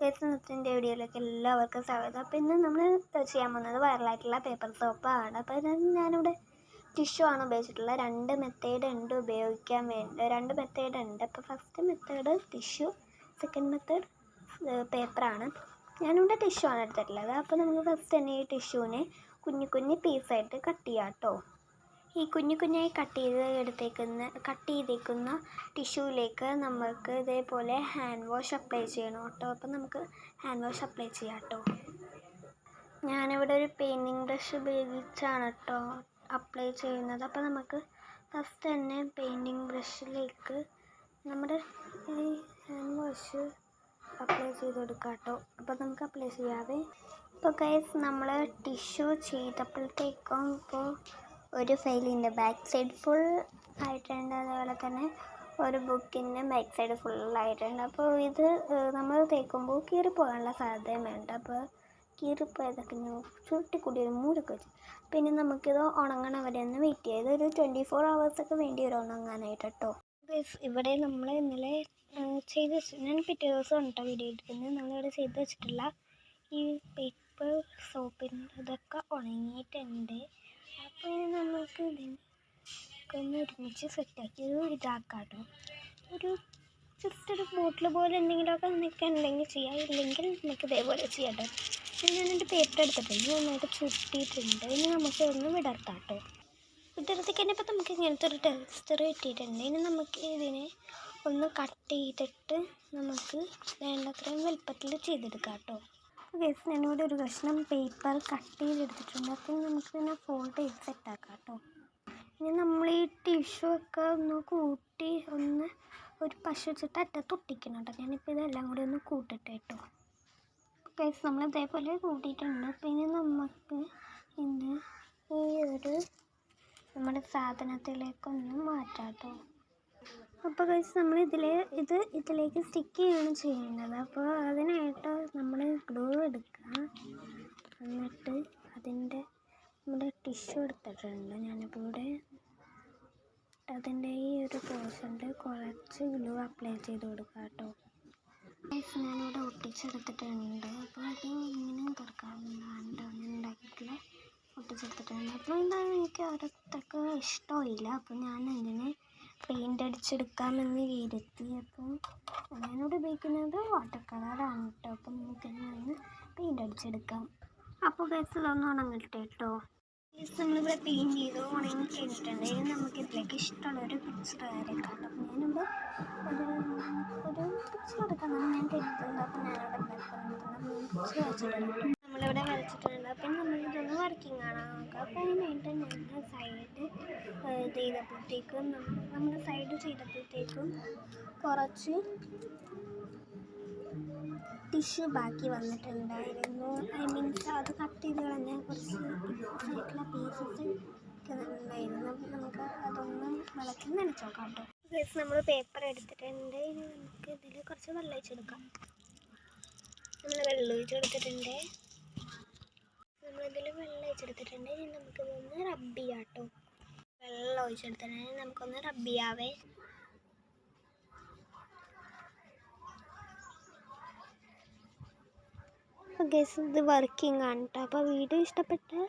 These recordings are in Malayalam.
ഗൈസ്, ഇന്നത്തെ വീഡിയോയിലേക്ക് എല്ലാവർക്കും സ്വാഗതം. അപ്പോൾ ഇന്ന് നമ്മൾ ചെയ്യാൻ പോകുന്നത് വൈറലായിട്ടുള്ള പേപ്പർ സോപ്പാണ്. അപ്പോൾ ഞാനിവിടെ ടിഷ്യൂ ആണ് ഉപയോഗിച്ചിട്ടുള്ളത്. രണ്ട് മെത്തേഡ് ഉണ്ട് ഉപയോഗിക്കാൻ വേണ്ടി. രണ്ട് മെത്തേഡ് ഉണ്ട്. അപ്പോൾ first method tissue, second method പേപ്പറാണ്. ഞാനിവിടെ ടിഷ്യൂ ആണ് എടുത്തിട്ടുള്ളത്. അപ്പോൾ നമുക്ക് ഫസ്റ്റ് തന്നെ ഈ ടിഷ്യൂവിനെ കുഞ്ഞു കുഞ്ഞു പീസായിട്ട് കട്ട് ചെയ്യാം കേട്ടോ. ഈ കുഞ്ഞു കുഞ്ഞായി കട്ട് ചെയ്തേക്കുന്ന ടിഷ്യൂവിലേക്ക് നമുക്ക് ഇതേപോലെ ഹാൻഡ് വാഷ് അപ്ലൈ ചെയ്യണം കേട്ടോ. അപ്പം നമുക്ക് ഹാൻഡ് വാഷ് അപ്ലൈ ചെയ്യാം കേട്ടോ. ഞാനിവിടെ ഒരു പെയിൻറ്റിങ് ബ്രഷ് ഉപയോഗിച്ചാണ് കേട്ടോ അപ്ലൈ ചെയ്യുന്നത്. അപ്പോൾ നമുക്ക് ഫസ്റ്റ് തന്നെ പെയിൻറ്റിങ് ബ്രഷിലേക്ക് നമ്മുടെ ഈ ഹാൻഡ് വാഷ് അപ്ലൈ ചെയ്ത് കൊടുക്കാം കേട്ടോ. അപ്പോൾ നമുക്ക് അപ്ലൈ ചെയ്യാതെ. ഇപ്പോൾ ഗൈസ്, നമ്മൾ ടിഷ്യൂ ചെയ്തപ്പോഴത്തേക്കും ഇപ്പോൾ ഒരു ഫയലിൻ്റെ ബാക്ക് സൈഡ് ഫുൾ ആയിട്ടുണ്ട്, അതുപോലെ തന്നെ ഒരു ബുക്കിൻ്റെ ബാക്ക് സൈഡ് ഫുള്ളായിട്ടുണ്ട്. അപ്പോൾ ഇത് നമ്മൾ തേക്കുമ്പോൾ കീറിപ്പോകാനുള്ള സാധ്യതയുണ്ട്. അപ്പോൾ കീറിപ്പോയതൊക്കെ ഞാൻ ചുരുട്ടിക്കൂടി ഒരു മൂലൊക്കെ വെച്ചു. പിന്നെ നമുക്കിത് ഉണങ്ങണ വരെ ഒന്ന് വെയിറ്റ് ചെയ്ത് ഒരു 24 hours വേണ്ടി വരും ഉണങ്ങാനായിട്ട് കേട്ടോ. ഇവിടെ നമ്മൾ ഇന്നലെ ചെയ്ത് വെച്ച്, ഞാൻ പിറ്റേ ദിവസം കേട്ടോ വീഡിയോ എടുക്കുന്നത്. നമ്മളിവിടെ ചെയ്ത് വെച്ചിട്ടുള്ള ഈ പേപ്പർ സോപ്പിൻ്റെ ഇതൊക്കെ ഉണങ്ങിയിട്ടുണ്ട്. അപ്പോൾ ഇനി നമുക്ക് ഇതിനൊക്കെ ഒന്ന് ഒരുമിച്ച് സെറ്റാക്കി ഇതാക്കാം കേട്ടോ. ഒരു ജസ്റ്റ് ഒരു ബോട്ടിൽ പോലെ എന്തെങ്കിലുമൊക്കെ നിങ്ങൾക്ക് ഉണ്ടെങ്കിൽ ചെയ്യാം, ഇല്ലെങ്കിൽ നമുക്ക് ഇതേപോലെ ചെയ്യാം കേട്ടോ. ഞാനെൻ്റെ പേപ്പർ എടുത്തിട്ടുണ്ട്, നന്നായിട്ട് ചുട്ടിയിട്ടുണ്ട്. ഇനി നമുക്ക് ഒന്ന് വിടർത്താം കേട്ടോ. വിടർത്തി കഴിഞ്ഞപ്പോൾ നമുക്ക് ഇങ്ങനത്തെ ഒരു ടെക്സ്ചർ കിട്ടിയിട്ടുണ്ട്. ഇനി നമുക്ക് ഇതിനെ ഒന്ന് കട്ട് ചെയ്തിട്ട് നമുക്ക് വേണ്ടത്രയും വലുപ്പത്തിൽ ചെയ്തെടുക്കാം കേട്ടോ. ഗൈസ്, ഞാനിവിടെ ഒരു കഷ്ണം പേപ്പർ കട്ട് ചെയ്തെടുത്തിട്ടുണ്ട്. അപ്പോൾ നമുക്ക് ഇതിനെ ഫോൾഡ് ചെയ്ത് സെറ്റാക്കാം കേട്ടോ. ഇനി നമ്മൾ ഈ ടിഷ്യൂ ഒക്കെ ഒന്ന് കൂട്ടി ഒന്ന് ഒരു പശ വെച്ചിട്ട് അറ്റത്ത് ഒട്ടിക്കണം കേട്ടോ. ഞാനിപ്പോൾ ഇതെല്ലാം കൂടി ഒന്ന് കൂട്ടിട്ട് കേട്ടോ. ഗൈസ്, നമ്മൾ ഇതേപോലെ കൂട്ടിയിട്ടുണ്ട്. അപ്പോൾ ഇനി നമുക്ക് ഇത് ഈ ഒരു നമ്മുടെ സാധനത്തിലേക്കൊന്ന് മാറ്റാം കേട്ടോ. അപ്പോൾ ഗൈസ്, നമ്മൾ ഇതിലേക്ക് സ്റ്റിക്ക് ചെയ്യാണ് ചെയ്യുന്നത്. അപ്പോൾ അതിനായിട്ട് നമ്മൾ ഗ്ലൂ എടുക്കുക. എന്നിട്ട് നമ്മുടെ ടിഷ്യൂ എടുത്തിട്ടുണ്ട്. ഞാനിപ്പോൾ ഇവിടെ അതിൻ്റെ ഈ ഒരു പോർഷനിൽ കുറച്ച് ഗ്ലൂ അപ്ലൈ ചെയ്ത് കൊടുക്കുക കേട്ടോ. ഗൈസ്, ഞാനിവിടെ ഒട്ടിച്ചെടുത്തിട്ടുണ്ട്. അപ്പോൾ അത് ഇങ്ങനെ തുറക്കാറുണ്ട് ഉണ്ടാക്കിയിട്ടുള്ള ഒട്ടിച്ചെടുത്തിട്ടുണ്ട്. അപ്പോൾ എന്താണ് എനിക്ക് അത്രയ്ക്ക് ഇഷ്ടമില്ല. അപ്പോൾ ഞാൻ അതിനെ പെയിൻ്റ് അടിച്ചെടുക്കാമെന്ന് കരുതി. അപ്പോൾ ഞാനിവിടെ ഉപയോഗിക്കുന്നത് വാട്ടർ കളറാണ് കേട്ടോ. അപ്പം നമുക്കിന്ന് പെയിൻ്റ് അടിച്ചെടുക്കാം. അപ്പോൾ ഗൈസ്, ഇതൊന്ന് ഉണങ്ങട്ടെ കേട്ടോ. ഗൈസ്, നമ്മളിവിടെ പെയിൻറ്റ് ചെയ്ത് ഉണങ്ങി കഴിഞ്ഞിട്ടുണ്ട്. ഇനി നമുക്ക് ഇതിലേക്ക് ഇഷ്ടമുള്ളൊരു പിക്ചർ വരയ്ക്കാം. അപ്പം ഞാനിവിടെ ഒരു പിക്ചർ എടുക്കാമെന്നാണ് ഞാൻ കരുതുന്നത്. അപ്പം ഞാനിവിടെ പിക്ചർ വരച്ചിട്ടുണ്ട്. നമ്മളിവിടെ വരച്ചിട്ടുണ്ട്. അപ്പം നമ്മളിതൊന്ന് വർക്കിംഗ് ആണ് നോക്കുക. അപ്പോൾ അതിനായിട്ട് ഞങ്ങളുടെ സൈഡ് ചെയ്തപ്പോഴത്തേക്കും കുറച്ച് ടിഷ്യൂ ബാക്കി വന്നിട്ടുണ്ടായിരുന്നു. മീൻസ് അത് കട്ട് ചെയ്ത് കളഞ്ഞ കുറച്ച് ആയിട്ടുള്ള പീസസ് ഒക്കെ ഉണ്ടായിരുന്നു. നമുക്ക് അതൊന്ന് വിളക്കി നനച്ച് നോക്കാം കേട്ടോ. ഗൈസ്, നമ്മൾ പേപ്പർ എടുത്തിട്ടുണ്ട്. ഇനി നമുക്ക് ഇതിൽ കുറച്ച് വെള്ളം ഒഴിച്ചെടുക്കാം. നമ്മൾ വെള്ളം ഒഴിച്ചെടുത്തിട്ടുണ്ട്. ഇനി നമുക്കിതൊന്ന് റബ്ബ് ചെയ്യാം കേട്ടോ. വെള്ളം ഒഴിച്ചെടുത്തിട്ടുണ്ടെങ്കിൽ നമുക്കൊന്ന് റബ്ബ് ചെയ്യാവേ. ഗൈസ്, ഇത് വർക്കിംഗ് ആണ് കേട്ടോ. അപ്പോൾ വീഡിയോ ഇഷ്ടപ്പെട്ടാൽ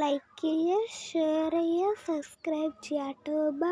ലൈക്ക് ചെയ്യുക, ഷെയർ ചെയ്യുക, സബ്സ്ക്രൈബ് ചെയ്യാം കേട്ടോ. ബൈ.